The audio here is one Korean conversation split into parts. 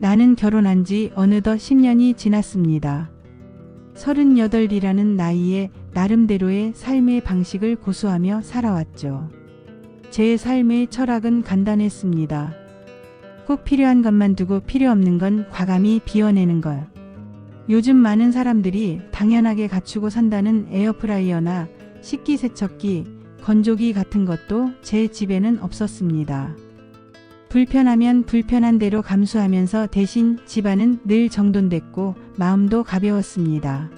나는 결혼한 지 어느덧 10년이 지났습니다. 38이라는 나이에 나름대로의 삶의 방식을 고수하며 살아왔죠. 제 삶의 철학은 간단했습니다. 꼭 필요한 것만 두고 필요 없는 건 과감히 비워내는 것. 요즘 많은 사람들이 당연하게 갖추고 산다는 에어프라이어나 식기세척기, 건조기 같은 것도 제 집에는 없었습니다. 불편하면 불편한 대로 감수하면서 대신 집안은 늘 정돈됐고 마음도 가벼웠습니다.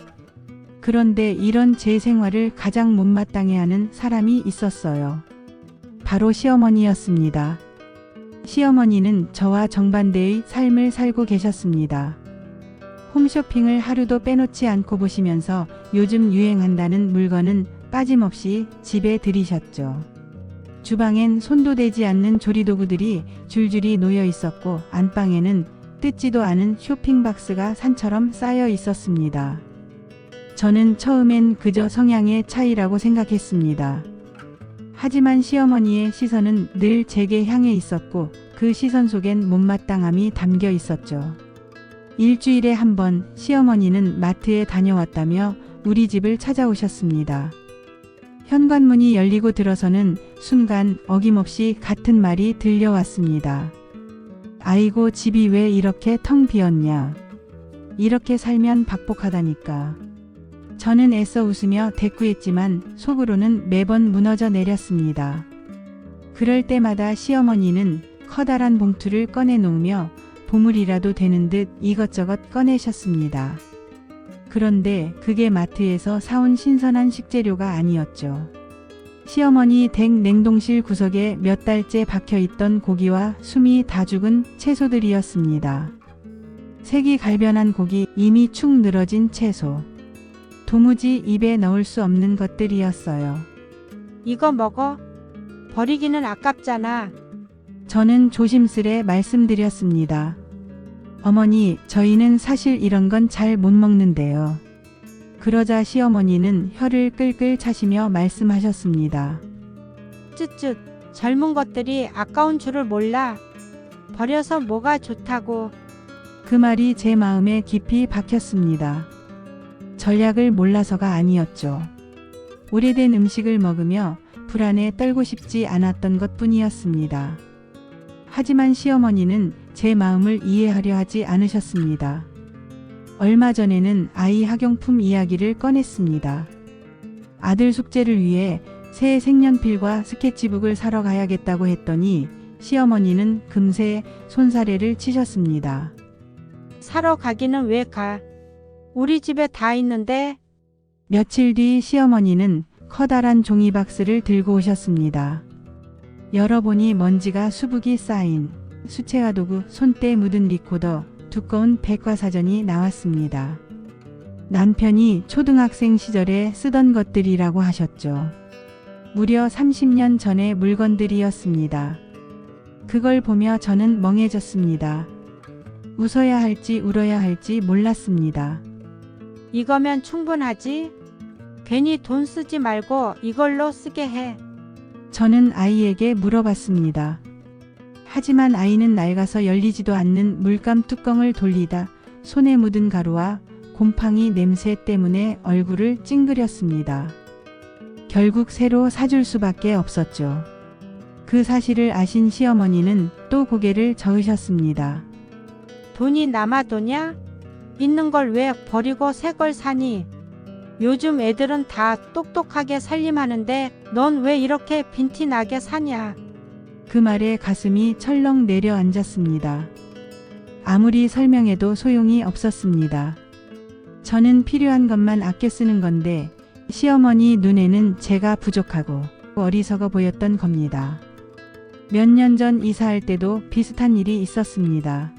그런데 이런 제 생활을 가장 못마땅해 하는 사람이 있었어요. 바로 시어머니였습니다. 시어머니는 저와 정반대의 삶을 살고 계셨습니다. 홈쇼핑을 하루도 빼놓지 않고 보시면서 요즘 유행한다는 물건은 빠짐없이 집에 들이셨죠. 주방엔 손도 대지 않는 조리도구들이 줄줄이 놓여 있었고 안방에는 뜯지도 않은 쇼핑박스가 산처럼 쌓여 있었습니다. 저는 처음엔 그저 성향의 차이라고 생각했습니다. 하지만 시어머니의 시선은 늘 제게 향해 있었고 그 시선 속엔 못마땅함이 담겨 있었죠. 일주일에 한 번 시어머니는 마트에 다녀왔다며 우리 집을 찾아오셨습니다. 현관문이 열리고 들어서는 순간 어김없이 같은 말이 들려왔습니다. 아이고, 집이 왜 이렇게 텅 비었냐. 이렇게 살면 박복하다니까. 저는 애써 웃으며 대꾸했지만 속으로는 매번 무너져 내렸습니다. 그럴 때마다 시어머니는 커다란 봉투를 꺼내놓으며 보물이라도 되는 듯 이것저것 꺼내셨습니다. 그런데 그게 마트에서 사온 신선한 식재료가 아니었죠. 시어머니 댁 냉동실 구석에 몇 달째 박혀있던 고기와 숨이 다 죽은 채소들이었습니다. 색이 갈변한 고기, 이미 축 늘어진 채소. 도무지 입에 넣을 수 없는 것들이었어요. 이거 먹어. 버리기는 아깝잖아. 저는 조심스레 말씀드렸습니다. 어머니, 저희는 사실 이런 건 잘 못 먹는데요. 그러자 시어머니는 혀를 끌끌 차시며 말씀하셨습니다. 쯧쯧, 젊은 것들이 아까운 줄을 몰라. 버려서 뭐가 좋다고. 그 말이 제 마음에 깊이 박혔습니다. 전략을 몰라서가 아니었죠. 오래된 음식을 먹으며 불안에 떨고 싶지 않았던 것뿐이었습니다. 하지만 시어머니는 제 마음을 이해하려 하지 않으셨습니다. 얼마 전에는 아이 학용품 이야기를 꺼냈습니다. 아들 숙제를 위해 새 색연필과 스케치북을 사러 가야겠다고 했더니 시어머니는 금세 손사래를 치셨습니다. 사러 가기는 왜 가? 우리 집에 다 있는데. 며칠 뒤 시어머니는 커다란 종이박스를 들고 오셨습니다. 열어보니 먼지가 수북이 쌓인 수채화 도구, 손때 묻은 리코더, 두꺼운 백과사전이 나왔습니다. 남편이 초등학생 시절에 쓰던 것들이라고 하셨죠. 무려 30년 전의 물건들이었습니다. 그걸 보며 저는 멍해졌습니다. 웃어야 할지 울어야 할지 몰랐습니다. 이거면 충분하지? 괜히 돈 쓰지 말고 이걸로 쓰게 해. 저는 아이에게 물어봤습니다. 하지만 아이는 낡아서 열리지도 않는 물감 뚜껑을 돌리다 손에 묻은 가루와 곰팡이 냄새 때문에 얼굴을 찡그렸습니다. 결국 새로 사줄 수밖에 없었죠. 그 사실을 아신 시어머니는 또 고개를 저으셨습니다. 돈이 남아도냐? 있는 걸 왜 버리고 새 걸 사니? 요즘 애들은 다 똑똑하게 살림하는데 넌 왜 이렇게 빈티나게 사냐? 그 말에 가슴이 철렁 내려앉았습니다. 아무리 설명해도 소용이 없었습니다. 저는 필요한 것만 아껴 쓰는 건데 시어머니 눈에는 제가 부족하고 어리석어 보였던 겁니다. 몇 년 전 이사할 때도 비슷한 일이 있었습니다.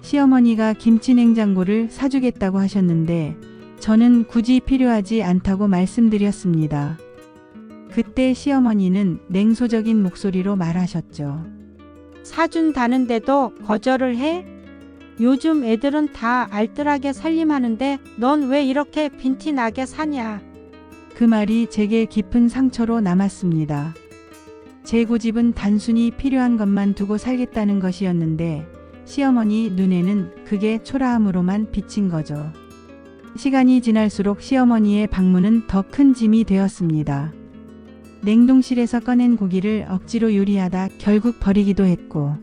시어머니가 김치냉장고를 사주겠다고 하셨는데 저는 굳이 필요하지 않다고 말씀드렸습니다. 그때 시어머니는 냉소적인 목소리로 말하셨죠. 사준다는데도 거절을 해? 요즘 애들은 다 알뜰하게 살림하는데 넌 왜 이렇게 빈티나게 사냐? 그 말이 제게 깊은 상처로 남았습니다. 제 고집은 단순히 필요한 것만 두고 살겠다는 것이었는데 시어머니 눈에는 그게 초라함으로만 비친 거죠. 시간이 지날수록 시어머니의 방문은 더 큰 짐이 되었습니다. 냉동실에서 꺼낸 고기를 억지로 요리하다 결국 버리기도 했고,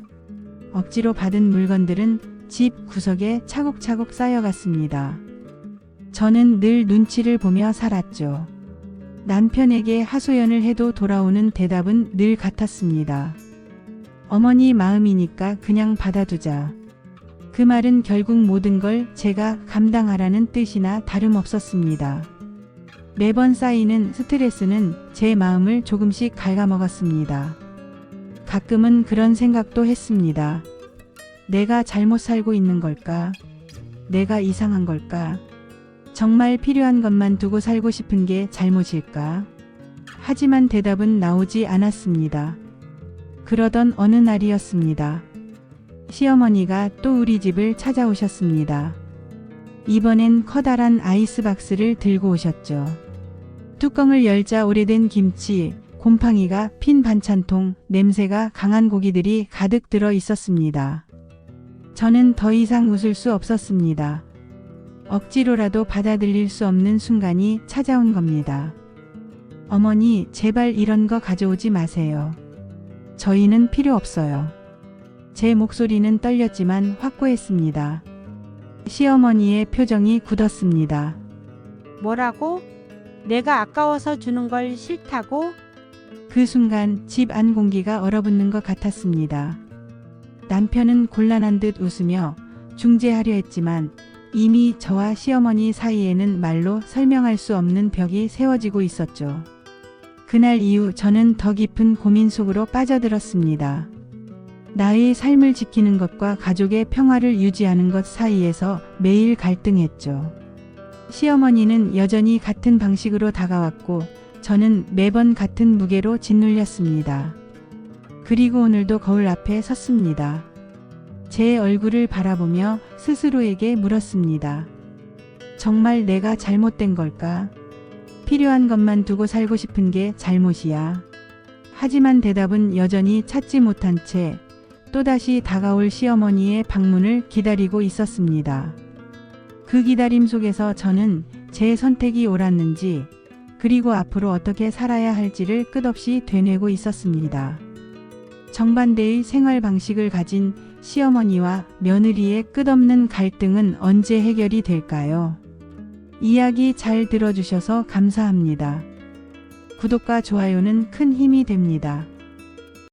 억지로 받은 물건들은 집 구석에 차곡차곡 쌓여갔습니다. 저는 늘 눈치를 보며 살았죠. 남편에게 하소연을 해도 돌아오는 대답은 늘 같았습니다. 어머니 마음이니까 그냥 받아두자. 그 말은 결국 모든 걸 제가 감당하라는 뜻이나 다름없었습니다. 매번 쌓이는 스트레스는 제 마음을 조금씩 갉아먹었습니다. 가끔은 그런 생각도 했습니다. 내가 잘못 살고 있는 걸까? 내가 이상한 걸까? 정말 필요한 것만 두고 살고 싶은 게 잘못일까? 하지만 대답은 나오지 않았습니다. 그러던 어느 날이었습니다. 시어머니가 또 우리 집을 찾아오셨습니다. 이번엔 커다란 아이스박스를 들고 오셨죠. 뚜껑을 열자 오래된 김치, 곰팡이가 핀 반찬통, 냄새가 강한 고기들이 가득 들어 있었습니다. 저는 더 이상 웃을 수 없었습니다. 억지로라도 받아들일 수 없는 순간이 찾아온 겁니다. 어머니, 제발 이런 거 가져오지 마세요. 저희는 필요 없어요. 제 목소리는 떨렸지만 확고했습니다. 시어머니의 표정이 굳었습니다. 뭐라고? 내가 아까워서 주는 걸 싫다고? 그 순간 집 안 공기가 얼어붙는 것 같았습니다. 남편은 곤란한 듯 웃으며 중재하려 했지만 이미 저와 시어머니 사이에는 말로 설명할 수 없는 벽이 세워지고 있었죠. 그날 이후 저는 더 깊은 고민 속으로 빠져들었습니다. 나의 삶을 지키는 것과 가족의 평화를 유지하는 것 사이에서 매일 갈등했죠. 시어머니는 여전히 같은 방식으로 다가왔고 저는 매번 같은 무게로 짓눌렸습니다. 그리고 오늘도 거울 앞에 섰습니다. 제 얼굴을 바라보며 스스로에게 물었습니다. 정말 내가 잘못된 걸까? 필요한 것만 두고 살고 싶은 게 잘못이야. 하지만 대답은 여전히 찾지 못한 채 또다시 다가올 시어머니의 방문을 기다리고 있었습니다. 그 기다림 속에서 저는 제 선택이 옳았는지, 그리고 앞으로 어떻게 살아야 할지를 끝없이 되뇌고 있었습니다. 정반대의 생활 방식을 가진 시어머니와 며느리의 끝없는 갈등은 언제 해결이 될까요? 이야기 잘 들어주셔서 감사합니다. 구독과 좋아요는 큰 힘이 됩니다.